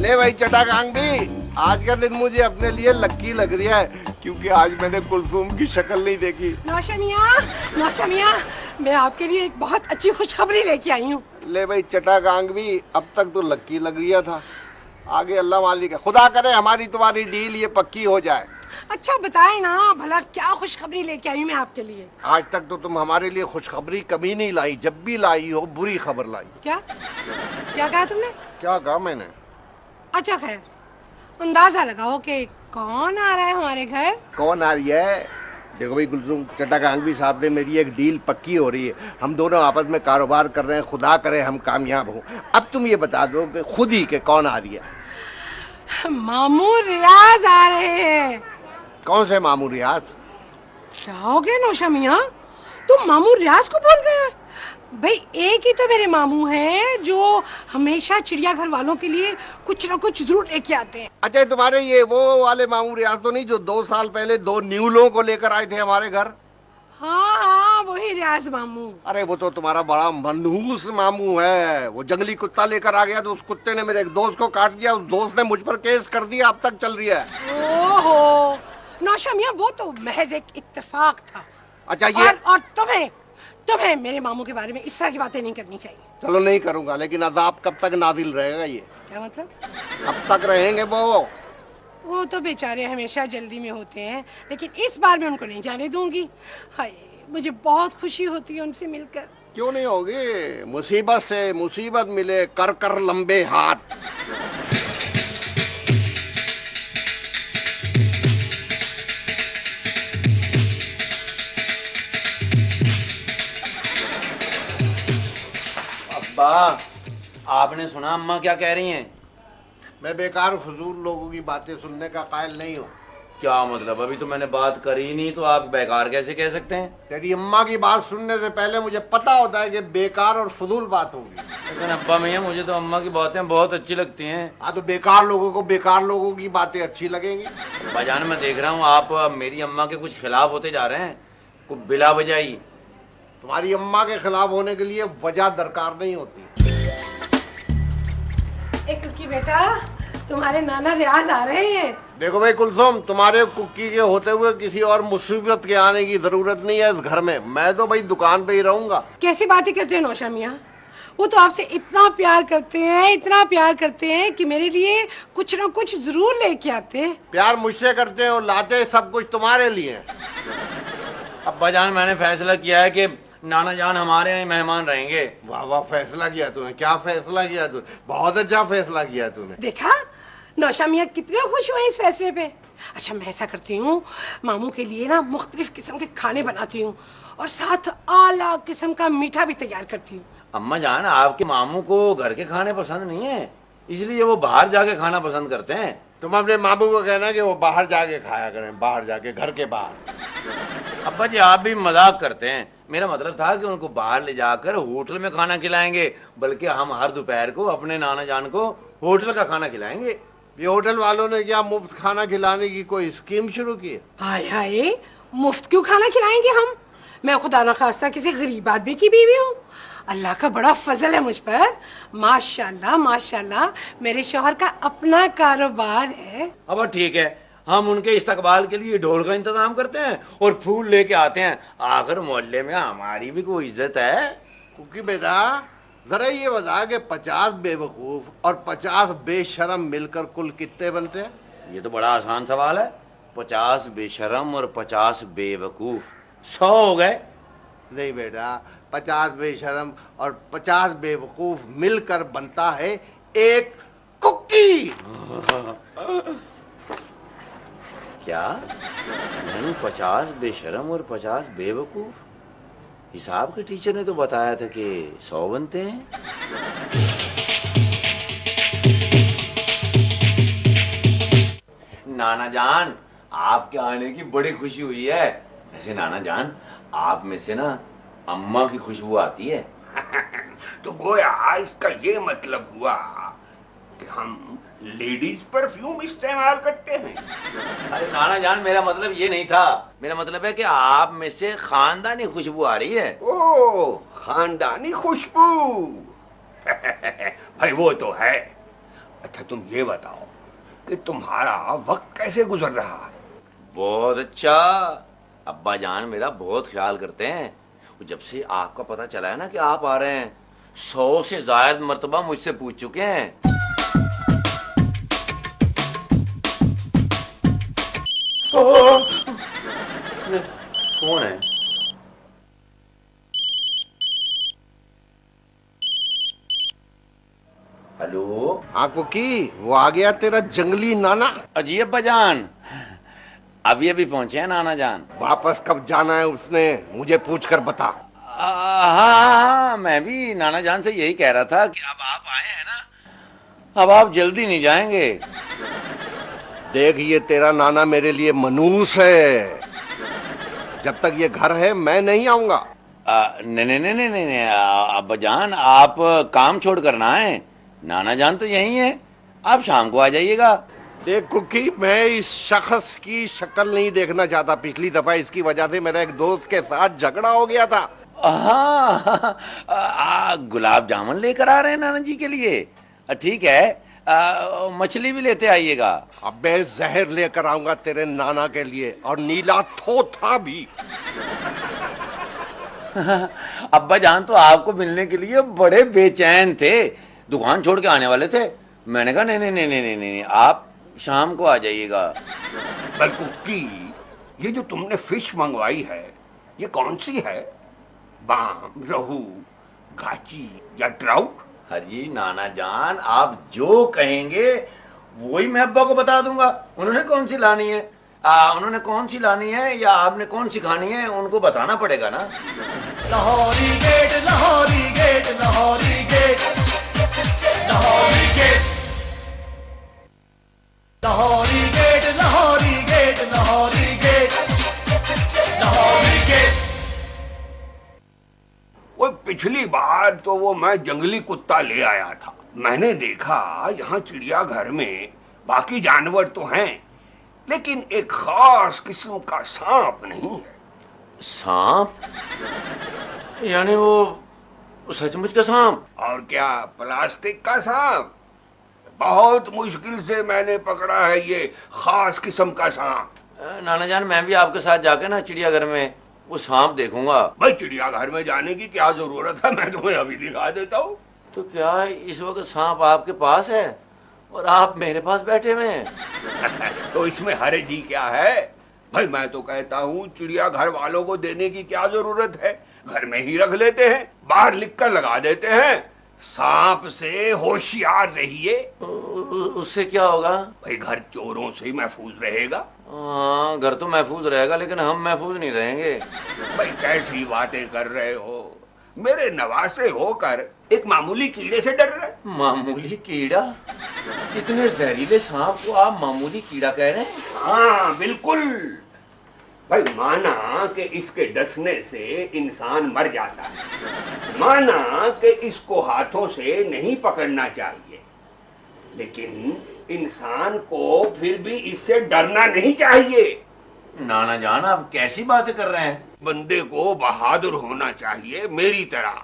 ले भाई चटाकांग भी, आज का दिन मुझे अपने लिए लक्की लग रहा है क्योंकि आज मैंने कुलसुम की शक्ल नहीं देखी। नौशा मियां, मैं आपके लिए एक बहुत अच्छी खुशखबरी लेके आई हूँ। ले भाई चटाकांग भी, अब तक तो लक्की लग रहा था, आगे अल्लाह मालिक है, खुदा करे हमारी तुम्हारी डील ये पक्की हो जाए। अच्छा बताए ना भला क्या खुशखबरी लेके आई हूँ मैं आपके लिए। आज तक तो तुम हमारे लिए खुशखबरी कभी नहीं लाई, जब भी लाई हो बुरी खबर लाई। क्या कहा तुमने? क्या कहा मैंने? अच्छा खैर, अंदाजा लगाओ कि कौन आ रहा है हमारे घर। कौन आ रही है? देखो भाई कुलसुम, चटाकांगी साहब ने मेरी एक डील पक्की हो रही है, हम दोनों आपस में कारोबार कर रहे हैं, खुदा करे हम कामयाब हो। अब तुम ये बता दो कि खुद ही के कौन आ रही है? मामू रियाज आ रहे हैं। कौन से मामू रियाज? क्या हो गया नौशा मियां, तुम मामू रियाज को बोल रहे हैं? भाई एक ही तो मेरे मामू हैं जो हमेशा चिड़ियाघर वालों के लिए कुछ ना कुछ जरूर लेके आते हैं। अच्छा, तुम्हारे ये वो वाले मामू रियाज तो नहीं जो 2 साल पहले 2 न्यूलों को लेकर आए थे हमारे घर? हाँ, वही रियाज मामू। अरे वो तो तुम्हारा बड़ा मनहूस मामू है, वो जंगली कुत्ता लेकर आ गया तो उस कुत्ते ने मेरे एक दोस्त को काट दिया, उस दोस्त ने मुझ पर केस कर दिया, अब तक चल रही है। ओहो नौशा मियां, वो तो महज एक इत्तेफाक था। अच्छा ये और तुम्हें मेरे मामू के बारे में इस तरह की बातें नहीं करनी चाहिए। चलो नहीं करूंगा, लेकिन अजाब कब तक नाजिल रहेगा ये? क्या मतलब? अब तक रहेंगे वो तो बेचारे हमेशा जल्दी में होते हैं, लेकिन इस बार मैं उनको नहीं जाने दूंगी। हाय, मुझे बहुत खुशी होती है उनसे मिलकर। क्यों नहीं होगी? मुसीबत से मुसीबत मिले कर कर लंबे हाथ। अब्बा, आपने सुना अम्मा क्या कह रही हैं? मैं बेकार फजूल लोगों की बातें सुनने का कायल नहीं हूँ। क्या मतलब? अभी तो मैंने बात करी नहीं, तो आप बेकार कैसे कह सकते हैं? तेरी अम्मा की बात सुनने से पहले मुझे पता होता है कि बेकार और फजूल बात होगी। लेकिन अब्बा मियां, मुझे तो अम्मा की बातें बहुत अच्छी लगती हैं। हाँ तो बेकार लोगों को बेकार लोगों की बातें अच्छी लगेंगी। अब्बा जान, मैं देख रहा हूँ आप मेरी अम्मा के कुछ खिलाफ होते जा रहे हैं, कुछ बिला वजह ही। तुम्हारी अम्मा के खिलाफ होने के लिए वजह दरकार नहीं होती। एक की बेटा, तुम्हारे नाना रियाज आ रहे हैं। देखो भाई कुलसुम, तुम्हारे कुक्की के होते हुए किसी और मुसीबत के आने की जरूरत नहीं है इस घर में, मैं तो भाई दुकान पे ही रहूंगा। कैसी बातें करते हैं नौशा मियां, वो तो आपसे इतना प्यार करते हैं कि मेरे लिए कुछ ना कुछ जरूर लेके आते हैं। प्यार मुझसे करते हैं और लाते सब कुछ तुम्हारे लिए। अब्बा जान, मैंने फैसला किया है कि नाना जान हमारे यहाँ मेहमान रहेंगे। वाह वाह, फैसला किया तूने, क्या फैसला किया तूने, बहुत अच्छा फैसला किया तूने। देखा नौशा मियां कितने खुश हुए इस फैसले पे। अच्छा मैं ऐसा करती हूँ, मामू के लिए ना मुख्तलिफ किस्म के खाने बनाती हूँ और साथ आला किस्म का मीठा भी तैयार करती हूँ। अम्मा जान, आपके मामू को घर के खाने पसंद नहीं है, इसलिए वो बाहर जाके खाना पसंद करते हैं। तुम अपने मामू को कहना कि वो बाहर जाके खाया करें, बाहर जाके, घर के बाहर। अब्बा जी आप भी मजाक करते हैं, मेरा मतलब था कि उनको बाहर ले जाकर होटल में खाना खिलाएंगे, बल्कि हम हर दोपहर को अपने नाना जान को होटल का खाना खिलाएंगे। ये होटल वालों ने क्या मुफ्त खाना खिलाने की कोई स्कीम शुरू की? हाय हाय, मुफ्त क्यों खाना खिलाएंगे हम? मैं खुदा न खास्ता किसी गरीब आदमी की बीवी हूँ। अल्लाह का बड़ा फजल है मुझ पर। माशाल्लाह माशाल्लाह, मेरे शौहर का अपना कारोबार है। अब ठीक है, हम उनके इस्तकबाल के लिए ढोल का इंतजाम करते हैं और फूल लेके आते हैं। आखिर मोहल्ले में हमारी भी कोई इज्जत है। क्योंकि बेटा जरा ये बता कि 50 बेवकूफ और 50 बेशरम मिलकर कुल कितने बनते हैं? ये तो बड़ा आसान सवाल है। 50 बेशरम और 50 बेवकूफ 100 हो गए। नहीं बेटा, 50 बेशरम और 50 बेवकूफ मिलकर बनता है एक कुक्की। क्या? यानी 50 बेशरम और 50 बेवकूफ? हिसाब के टीचर ने तो बताया था कि 100 बनते हैं। नाना जान, आपके आने की बड़ी खुशी हुई है। वैसे नाना जान, आप में से ना अम्मा की खुशबू आती है। तो गोया इसका ये मतलब हुआ कि हम लेडीज परफ्यूम इस्तेमाल करते हैं। अरे नाना जान, मेरा मतलब ये नहीं था। मेरा मतलब है कि आप में से खानदानी खुशबू आ रही है। ओह, खानदानी खुशबू। भाई वो तो है, अच्छा तुम ये बताओ कि तुम्हारा वक्त कैसे गुजर रहा है? बहुत अच्छा। अब्बा जान मेरा बहुत ख्याल करते हैं। जब से आपका पता चला है ना कि आप आ रहे हैं, 100 से ज्यादा मर्तबा मुझसे पूछ चुके हैं। कौन है? हेलो। हाँ कुकी, वो आ गया तेरा जंगली नाना। अजी अब्बा जान, अभी अभी पहुंचे हैं नाना जान। वापस कब जाना है उसने, मुझे पूछ कर बता। हाँ, मैं भी नाना जान से यही कह रहा था कि अब आप आए हैं ना, अब आप जल्दी नहीं जाएंगे। देख, ये तेरा नाना मेरे लिए मनूस है। जब तक ये घर है मैं नहीं आऊंगा। नहीं नहीं नहीं नहीं नहीं, अब्बा जान आप काम छोड़ कर ना आए। नाना जान तो यही है, आप शाम को आ जाइएगा। देख कुकी, मैं इस शख्स की शक्ल नहीं देखना चाहता। पिछली दफा इसकी वजह से मेरा एक दोस्त के साथ झगड़ा हो गया था। हाँ, गुलाब जामुन लेकर आ रहे हैं नाना जी के लिए। ठीक है, मछली भी लेते आइएगा। अब मैं जहर लेकर आऊंगा तेरे नाना के लिए, और नीला थोथा भी। अब्बा जान तो आपको मिलने के लिए बड़े बेचैन थे, दुकान छोड़ के आने वाले थे। मैंने कहा नहीं नहीं नहीं नहीं नहीं नहीं, आप शाम को आ जाइएगा। भाई कुकी, ये जो तुमने फिश मंगवाई है ये कौन सी है? बाम, रहू, घाची या ट्राउट? हरजी नाना जान, आप जो कहेंगे वही मैं अब्बा को बता दूंगा। उन्होंने कौन सी लानी है, उन्होंने कौन सी लानी है या आपने कौन सी खानी है, उनको बताना पड़ेगा ना। Lahori gate, Lahori gate, Lahori gate, Lahori gate, Lahori gate, Lahori gate, Lahori gate, Lahori gate. वो पिछली बार तो वो मैं जंगली कुत्ता ले आया था। मैंने देखा यहाँ चिड़ियाघर में बाकी जानवर तो हैं, लेकिन एक खास किस्म का सांप नहीं है। सांप? यानी वो सचमुच का सांप? और क्या, प्लास्टिक का सांप। बहुत मुश्किल से मैंने पकड़ा है ये खास किस्म का सांप। नाना जान, मैं भी आपके साथ जाके ना चिड़ियाघर में वो सांप देखूंगा। भाई चिड़ियाघर में जाने की क्या जरूरत है, मैं तुम्हें अभी दिखा देता हूँ। तो क्या इस वक्त सांप आपके पास है और आप मेरे पास बैठे हुए हैं? तो इसमें हर्ज ही क्या है? भाई मैं तो कहता हूँ चिड़ियाघर वालों को देने की क्या जरूरत है, घर में ही रख लेते हैं, बाहर लिखकर लगा देते हैं, सांप से होशियार रहिए। उससे क्या होगा? भाई घर चोरों से ही महफूज रहेगा। हाँ, घर तो महफूज रहेगा, लेकिन हम महफूज नहीं रहेंगे। भाई कैसी बातें कर रहे हो, मेरे नवासे होकर एक मामूली कीड़े से डर रहे? मामूली कीड़ा? इतने जहरीले सांप को आप मामूली कीड़ा कह रहे हैं? हाँ बिल्कुल। भाई माना कि इसके डसने से इंसान मर जाता है, माना कि इसको हाथों से नहीं पकड़ना चाहिए, लेकिन इंसान को फिर भी इससे डरना नहीं चाहिए। नाना जान, आप कैसी बातें कर रहे हैं? बंदे को बहादुर होना चाहिए मेरी तरह।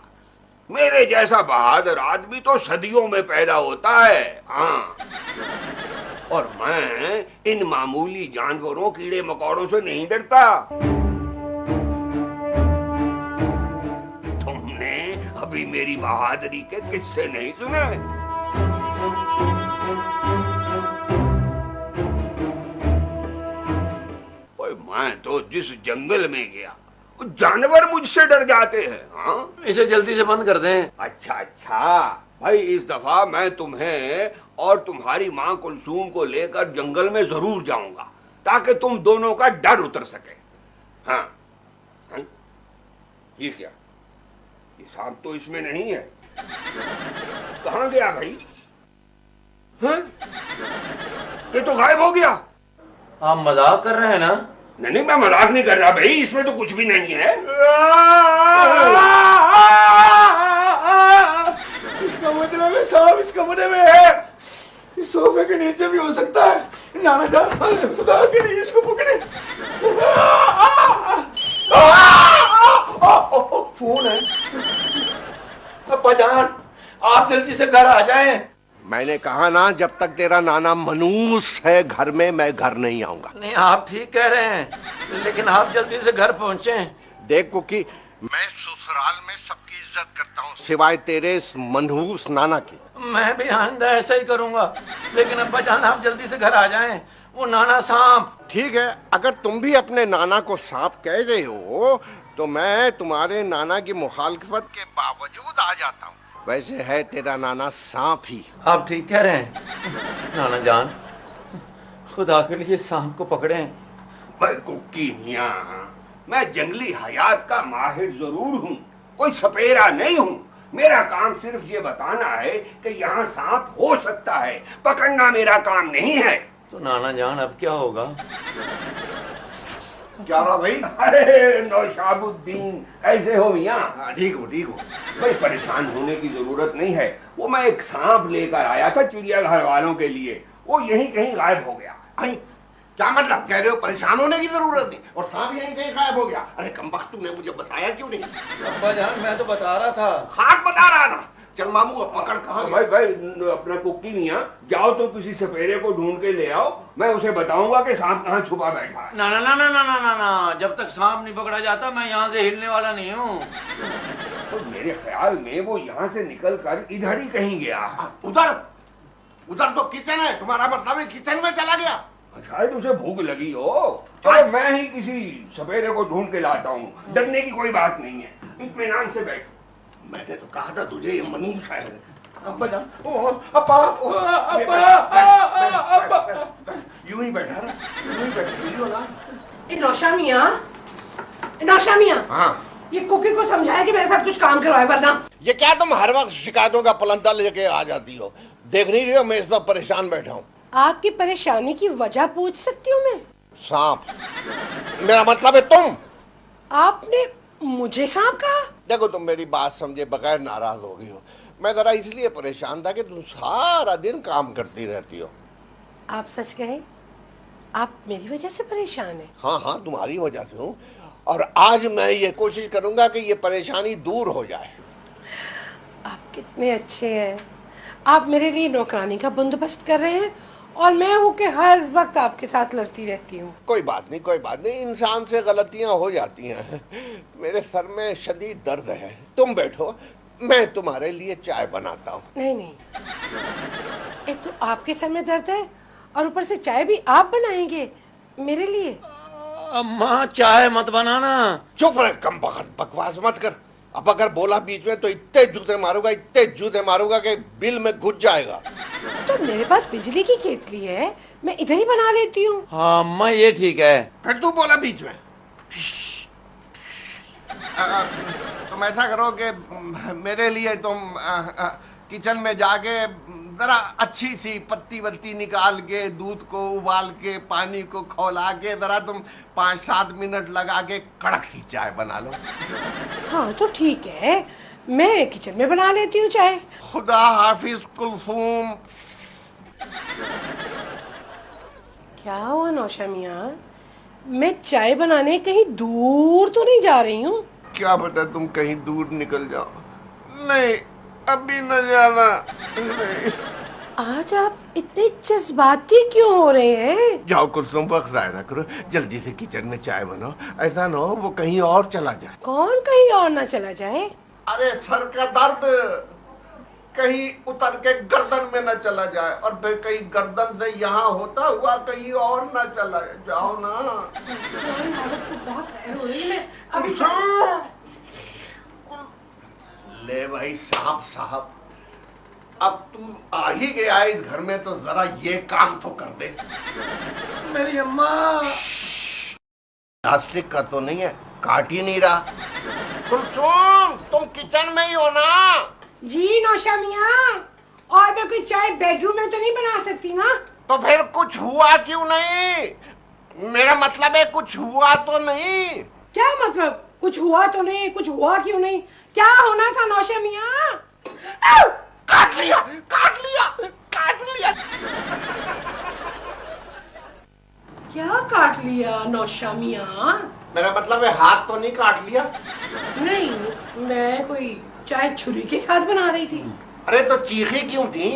मेरे जैसा बहादुर आदमी तो सदियों में पैदा होता है। हाँ, और मैं इन मामूली जानवरों, कीड़े मकोड़ों से नहीं डरता। तुमने अभी मेरी बहादुरी के किस्से नहीं सुने? ओए, मैं तो जिस जंगल में गया जानवर मुझसे डर जाते हैं। हाँ, इसे जल्दी से बंद कर दें। अच्छा अच्छा भाई, इस दफा मैं तुम्हें और तुम्हारी माँ कुलसूम को लेकर जंगल में जरूर जाऊंगा, ताकि तुम दोनों का डर उतर सके। हाँ, हाँ? ये क्या, ये सांप तो इसमें नहीं है। कहाँ गया भाई? हाँ? ये तो गायब हो गया। आप मजाक कर रहे हैं ना? नहीं नहीं, मैं मजाक नहीं कर रहा भाई, इसमें तो कुछ भी नहीं है। इसका मतलब है सांप इस कमरे में है, इस सोफे के नीचे भी हो सकता है। नाना जान, खुदा के लिए इसको पकड़े। फोन है। अब्बा जान, आप जल्दी से घर आ जाएं। मैंने कहा ना, जब तक तेरा नाना मनूस है घर में, मैं घर नहीं आऊंगा। नहीं, आप ठीक कह रहे हैं, लेकिन आप जल्दी से घर पहुंचे। देख कुकी, मैं ससुराल में सबकी इज्जत करता हूँ सिवाय तेरे इस मनहूस नाना की। मैं भी आइंदा ऐसा ही करूंगा, लेकिन अब्बा जान आप जल्दी से घर आ जाएं। वो नाना सांप। ठीक है, अगर तुम भी अपने नाना को सांप कह रहे हो तो मैं तुम्हारे नाना की मुखालफत के बावजूद आ जाता हूँ। वैसे है तेरा नाना सांप ही। आप ठीक कह रहे हैं नाना जान, खुदा के लिए सांप को पकड़े। भाई कुकी मियाँ, मैं जंगली हयात का माहिर जरूर हूँ, कोई सपेरा नहीं हूँ। मेरा काम सिर्फ ये बताना है कि यहाँ सांप हो सकता है, पकड़ना मेरा काम नहीं है। तो नाना जान अब क्या होगा? क्या रहा भाई? अरे नौशाबुद्दीन, कैसे हो मियाँ? ठीक हो, ठीक हो। भाई परेशान होने की जरूरत नहीं है। वो मैं एक सांप लेकर आया था चिड़ियाघर वालों के लिए, वो यहीं कहीं गायब हो गया। आई, क्या मतलब कह रहे हो? परेशान होने की जरूरत नहीं, और सांप यहीं कहीं गायब हो गया? अरे कमबख्त, तुमने मुझे बताया क्यों नहीं? अब्बा जान मैं तो बता रहा था। हाथ बता रहा ना। चल मामू, अब पकड़ कहाँ गया? भाई अपना कुक्की मियाँ, जाओ तो किसी सपेरे को ढूंढ के ले आओ, मैं उसे बताऊंगा कि सांप कहाँ छुपा बैठा है। ना ना ना ना ना ना ना ना, जब तक सांप नहीं पकड़ा जाता मैं यहाँ से हिलने वाला नहीं हूँ। तो मेरे ख्याल में वो यहाँ से निकल कर इधर ही कहीं गया। उधर? उधर तो किचन है, तुम्हारा मतलब है किचन में चला गया? शायद उसे भूख लगी हो। चलो मैं ही किसी सपेरे को ढूंढ के लाता हूँ, डरने की कोई बात नहीं है, इत्मीनान से बैठो। मैंने तो कहा था तुझे ये मनूस है। अब्बा जान, अब्बा, अब्बा। यूं ही बैठा रहा, यूं ही बैठा, यूं ही ना। नौशा मियाँ, नौशा मियाँ, हाँ, ये कुकी को समझाया कि मेरे साथ कुछ काम करवाए, वरना ये क्या तुम हर वक्त शिकायतों का पलंदा लेके आ जाती हो? देख नहीं रही हो मैं इस वक्त परेशान बैठा हूँ? आपकी परेशानी की वजह पूछ सकती हूँ मैं? सांप, मेरा मतलब है तुम। आपने मुझे सांप कहा? देखो, तुम मेरी बात समझे बगैर नाराज हो गई हो। मैं जरा इसलिए परेशान था कि तुम सारा दिन काम करती रहती हो। आप सच कहें, आप मेरी वजह से परेशान हैं? हाँ हाँ, तुम्हारी वजह से हूँ, और आज मैं ये कोशिश करूंगा कि ये परेशानी दूर हो जाए। आप कितने अच्छे हैं। आप मेरे लिए नौकरानी का बंदोबस्त कर रहे हैं और मैं हूँ कि हर वक्त आपके साथ लड़ती रहती हूँ। कोई बात नहीं, कोई बात नहीं, इंसान से गलतियां हो जाती हैं। मेरे सर में शदीद दर्द है, तुम बैठो, मैं तुम्हारे लिए चाय बनाता हूँ। नहीं नहीं, एक तो आपके सर में दर्द है और ऊपर से चाय भी आप बनाएंगे मेरे लिए? अम्मा चाय मत बनाना। चुप रहे, कम बकवास मत कर। अब अगर बोला बीच में तो इतने जूते मारूंगा, इतने जूते मारूंगा कि बिल में घुस जाएगा। तो मेरे पास बिजली की केतली है, मैं इधर ही बना लेती हूँ। हाँ अम्मा ये ठीक है। फिर तू बोला बीच में। तुम ऐसा करो कि मेरे लिए तुम किचन में जाके जरा अच्छी सी पत्ती वत्ती निकाल के, दूध को उबाल के, पानी को खौला के, जरा तुम 5-7 मिनट लगा के कड़क सी चाय बना लो। हाँ तो ठीक है, मैं किचन में बना लेती हूँ चाय। खुदा हाफिज कुलसूम। क्या हुआ नौशा मियाँ, मैं चाय बनाने कहीं दूर तो नहीं जा रही हूँ? क्या पता तुम कहीं दूर निकल जाओ। नहीं, अभी न जाना। नहीं। आज आप इतने जज्बाती क्यों हो रहे हैं? जाओ कुलसूम, वक्त जाया ना करो, जल्दी से किचन में चाय बनाओ। ऐसा ना हो वो कहीं और चला जाए। कौन कहीं और ना चला जाए? अरे सर का दर्द कहीं उतर के गर्दन में न चला जाए, और फिर कहीं गर्दन से यहाँ होता हुआ कहीं और न चला जाओ ना। हालत तो बहुत खैर हो रही है, मैं अभी ले भाई साहब, अब तू आ ही गया है इस घर में तो जरा ये काम तो कर दे। मेरी अम्मा। प्लास्टिक का तो नहीं है, काट ही नहीं रहा। कुलसूम, तुम किचन में ही हो ना? जी नौशा मियाँ, और मैं कोई चाय बेडरूम में तो नहीं बना सकती ना? तो फिर कुछ हुआ क्यों नहीं? मेरा मतलब है कुछ हुआ तो नहीं? क्या मतलब कुछ हुआ तो नहीं? कुछ हुआ क्यों नहीं? क्या होना था नौशा मियाँ? काट लिया, काट लिया, काट लिया। क्या काट लिया नौशा मियाँ? मेरा मतलब है हाथ तो नहीं काट लिया? नहीं, मैं कोई चाय छुरी के साथ बना रही थी। अरे तो चीखी क्यों थी?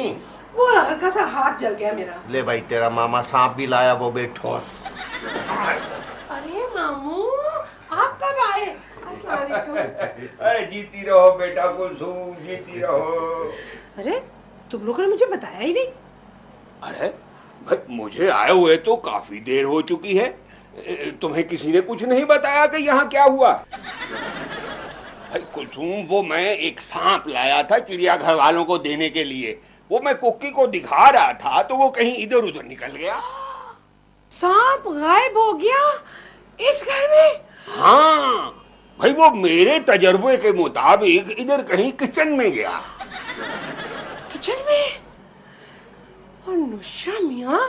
वो हल्का सा हाथ जल गया मेरा। ले भाई तेरा मामा सांप भी लाया, वो बेठोस। अरे मामू आप कब आए? अस्सलाम वालेकुम। अरे जीती रहो बेटा कुलसूम, जीती रहो। अरे तुम लोगों ने मुझे बताया ही नहीं। अरे भाई मुझे आए हुए तो काफी देर हो चुकी है, तुम्हें किसी ने कुछ नहीं बताया कि यहाँ क्या हुआ? भाई कुलसूम, वो मैं एक सांप लाया था चिड़ियाघर वालों को देने के लिए, वो मैं कुक्की को दिखा रहा था तो वो कहीं इधर उधर निकल गया। सांप गायब हो गया इस घर में? हाँ भाई, वो मेरे तजर्बे के मुताबिक इधर कहीं किचन में गया। किचन में? और नुशा मियाँ,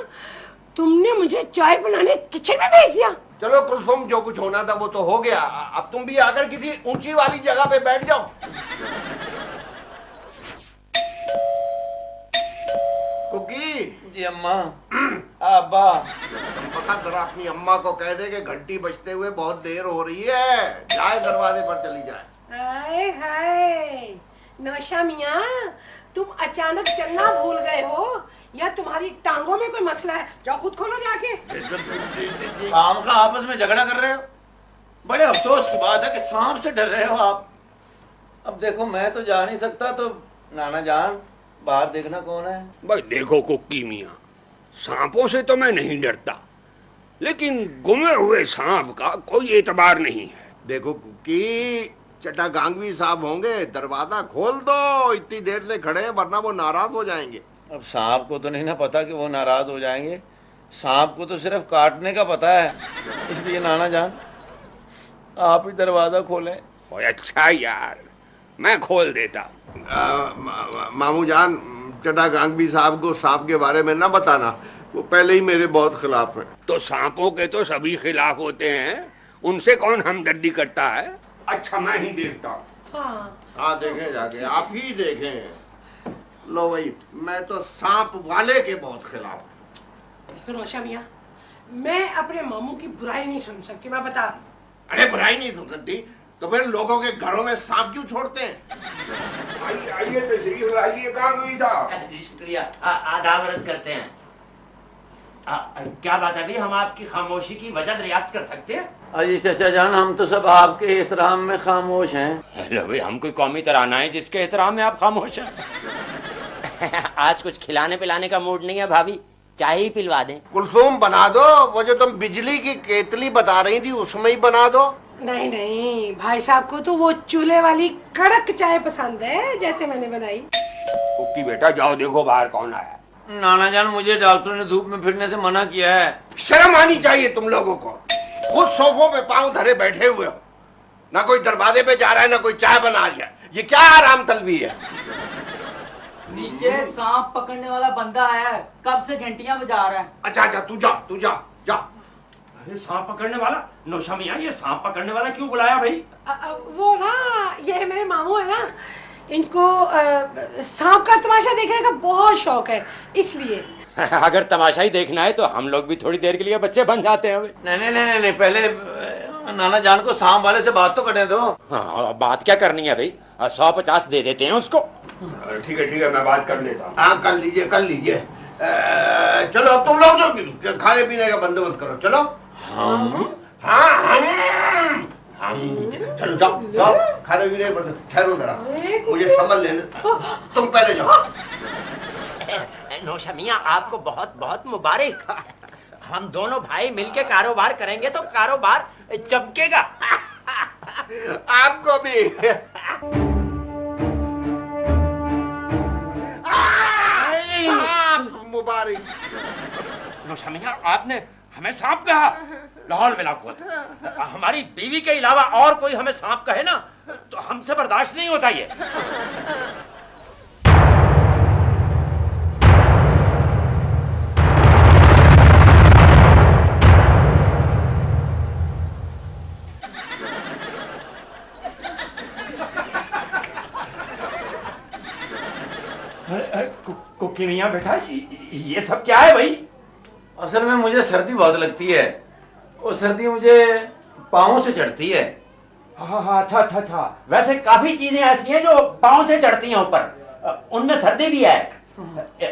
तुमने मुझे चाय बनाने किचन में भेज दिया? चलो कुलसुम, जो कुछ होना था वो तो हो गया, अब तुम भी आकर किसी ऊंची वाली जगह पे बैठ जाओ। कुकी जी अम्मा। अब्बा। तुम जरा अपनी अम्मा को कह दे कि घंटी बजते हुए बहुत देर हो रही है, जाए दरवाजे पर चली जाए। हाय हाय नौशा मियाँ, तुम अचानक चलना भूल गए हो या तुम्हारी टांगों में कोई मसला है? जाओ खुद खोलो जाके। काम का आपस में झगड़ा कर रहे हो? बड़े अफसोस की बात है कि सांप से डर रहे हो आप। अब देखो मैं तो जा नहीं सकता, तो नाना जान बाहर देखना कौन है। भाई देखो कुक्की मियाँ, सांपों से तो मैं नहीं डरता, लेकिन गुमे हुए सांप का कोई एतबार नहीं है। देखो कुकी, चटागांगवी साहब होंगे, दरवाजा खोल दो, इतनी देर से खड़े हैं वरना वो नाराज हो जाएंगे। अब सांप को तो नहीं ना पता कि वो नाराज हो जाएंगे, सांप को तो सिर्फ काटने का पता है, इसलिए नाना जान आप ही दरवाजा खोलें। ओए अच्छा यार, मैं खोल देता हूँ। मामू जान, चटागांगवी साहब को सांप के बारे में ना बताना, वो पहले ही मेरे बहुत खिलाफ है। तो सांपों के तो सभी खिलाफ होते हैं, उनसे कौन हमदर्दी करता है। अच्छा मैं ही देखता हूँ। हाँ देखें जाके, आप ही देखें। लो भाई, मैं तो सांप वाले के बहुत खिलाफ हूँ। देखो नौशा मियाँ, मैं अपने मामू की बुराई नहीं सुन सकती, मैं बता रही हूँ। अरे बुराई नहीं सुन सकती तो फिर लोगों के घरों में सांप क्यों छोड़ते हैं? आइए आइए तशरीफ लाइए गांगवी साहब। जी शुक्रिया, आदाब अर्ज करते हैं। क्या बात है भाई, हम आपकी खामोशी की वजह दरियाफ्त कर सकते हैं? अजी चाचा जान, हम तो सब आपके एहतराम में खामोश हैं। हेलो भाई, हम कोई कौमी तराना है जिसके एहतराम में आप खामोश हैं? आज कुछ खिलाने पिलाने का मूड नहीं है भाभी, चाय ही पिलवा दें। कुलसुम बना दो, वो जो तुम बिजली की केतली बता रही थी उसमें ही बना दो। नहीं नहीं, भाई साहब को तो वो चूल्हे वाली कड़क चाय पसंद है, जैसे मैंने बनाई। कुक्की बेटा जाओ देखो बाहर कौन आया। नाना जान, मुझे डॉक्टर ने धूप में फिरने से मना किया है। शर्म आनी चाहिए तुम लोगों को, खुद सोफों पे पांव धरे बैठे हुए हो, ना कोई दरवाजे पे जा रहा है ना कोई चाय बना रहा है। ये क्या आराम तलबी है? नीचे सांप पकड़ने वाला बंदा आया है, कब से घंटियां बजा रहा है। अच्छा अच्छा, तू जा जा। अरे सांप पकड़ने वाला? नौशा मियाँ, ये सांप पकड़ने वाला क्यों बुलाया भाई? वो ना, ये मेरे मामू है ना, इनको सांप का तमाशा देखने का बहुत शौक है, इसलिए। अगर तमाशा ही देखना है तो हम लोग भी थोड़ी देर के लिए बच्चे बन जाते हैं। नहीं, पहले नाना जान को सांप वाले से बात तो करने दो। हाँ, बात क्या करनी है भाई, 150 दे देते हैं उसको। ठीक है मैं बात कर लेता हूँ। हाँ कर लीजिए। चलो अब तुम लोग जो खाने पीने का बंदोबस्त करो, चलो। हम चलो जाओ खाने पीने का बंदोबस्त। ठहरो जरा, मुझे समझ लेने, तुम पहले जाओ। नौशा मियाँ, आपको बहुत बहुत मुबारक। हम दोनों भाई मिलके कारोबार करेंगे तो कारोबार चमकेगा। आपको भी। मुबारक। नौशा मियाँ, आपने हमें सांप कहा? लाहौल मिला खुद, हमारी बीवी के अलावा और कोई हमें सांप कहे ना तो हमसे बर्दाश्त नहीं होता ये। कुकी मियाँ बेटा, ये सब क्या है भाई? असल में मुझे सर्दी बहुत लगती है, और सर्दी मुझे पाँव से चढ़ती है। हाँ, अच्छा। वैसे काफी चीजें ऐसी हैं जो पाँव से चढ़ती हैं ऊपर, उनमें सर्दी भी है।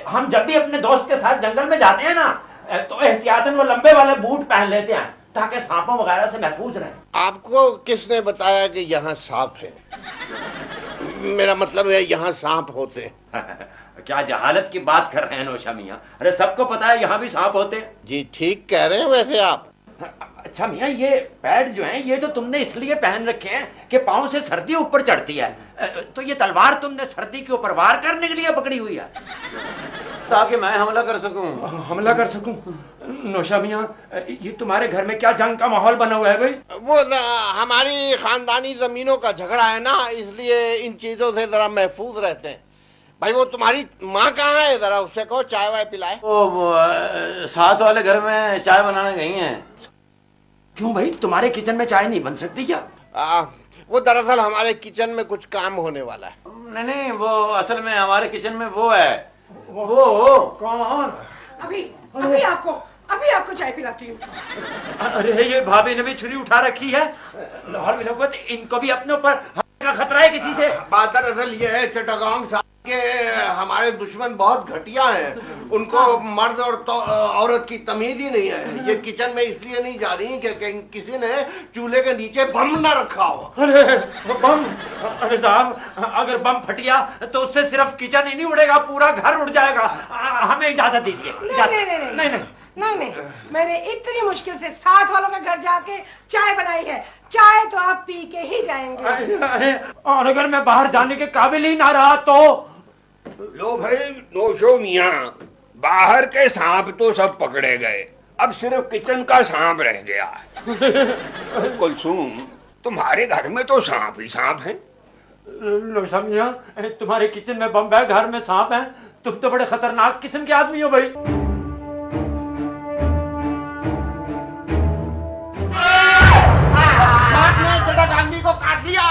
हम जब भी अपने दोस्त के साथ जंगल में जाते हैं ना तो एहतियातन वो लंबे वाले बूट पहन लेते हैं ताकि सांपों वगैरह से महफूज रहे। आपको किसने बताया कि यहाँ सांप है? मेरा मतलब है यहाँ सांप होते हैं। क्या जहालत की बात कर रहे हैं नौशा मियाँ? अरे सबको पता है यहाँ भी सांप होते हैं। जी ठीक कह रहे हैं वैसे आप। अच्छा मियाँ, ये पैड जो हैं ये तो तुमने इसलिए पहन रखे हैं कि पाँव से सर्दी ऊपर चढ़ती है, तो ये तलवार तुमने सर्दी के ऊपर वार करने के लिए पकड़ी हुई है? ताकि मैं हमला कर सकूं। हमला कर सकूं? नौशा मियाँ, ये तुम्हारे घर में क्या जंग का माहौल बना हुआ है भाई? वो हमारी खानदानी जमीनों का झगड़ा है ना, इसलिए इन चीजों से जरा महफूज रहते हैं। भाई वो तुम्हारी माँ कहाँ है? जरा उससे कहो चाय वाय पिलाए। वो साथ वाले घर में चाय बनाने गई हैं। क्यों भाई, तुम्हारे किचन में चाय नहीं बन सकती क्या? वो दरअसल हमारे किचन में कुछ काम होने वाला है। नहीं नहीं, वो असल में हमारे किचन में वो है। वो कौन? अभी आपको चाय पिलाती हूँ। अरे ये भाभी ने भी छुरी उठा रखी है। लाहौल विलायत, इनको भी अपने ऊपर हमले का खतरा है किसी से? बात दरअसल ये है चिटागोंग साहब के हमारे दुश्मन बहुत घटिया हैं। उनको मर्द और औरत की तमीज ही नहीं है। ये किचन में इसलिए नहीं जा रही कि किसी ने चूल्हे के नीचे बम न रखा हो। अरे बम? अरे साहब, अगर बम फट गया तो उससे सिर्फ किचन ही नहीं उड़ेगा, पूरा घर उड़ जाएगा। हमें इजाजत दीजिए। नहीं, मैंने इतनी मुश्किल से साथ वालों के घर जाके चाय बनाई है। चाय तो आप पी के ही जाएंगे। अरे और अगर मैं बाहर जाने के काबिल ही ना रहा तो? लो भाई नौशो मियाँ, बाहर के सांप तो सब पकड़े गए, अब सिर्फ किचन का सांप रह गया है। कुलसूम, तुम्हारे घर में तो सांप ही सांप है। नौशा मियाँ, तुम्हारे किचन में बम है, घर में सांप है। तुम तो बड़े खतरनाक किस्म के आदमी हो भाई। को काट दिया।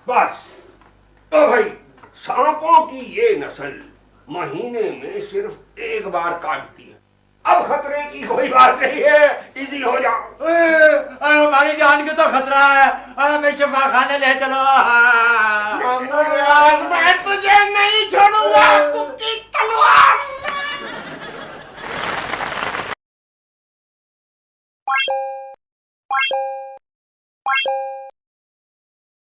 बस तो भाई, सांपों की ये नस्ल महीने में सिर्फ एक बार काटती है। अब खतरे की कोई बात नहीं है, इजी हो जाओ। हमारी जान को तो खतरा है, हमें शिफा खाने ले चलो। मैं तुझे नहीं छोड़ूंगा कुत्ती।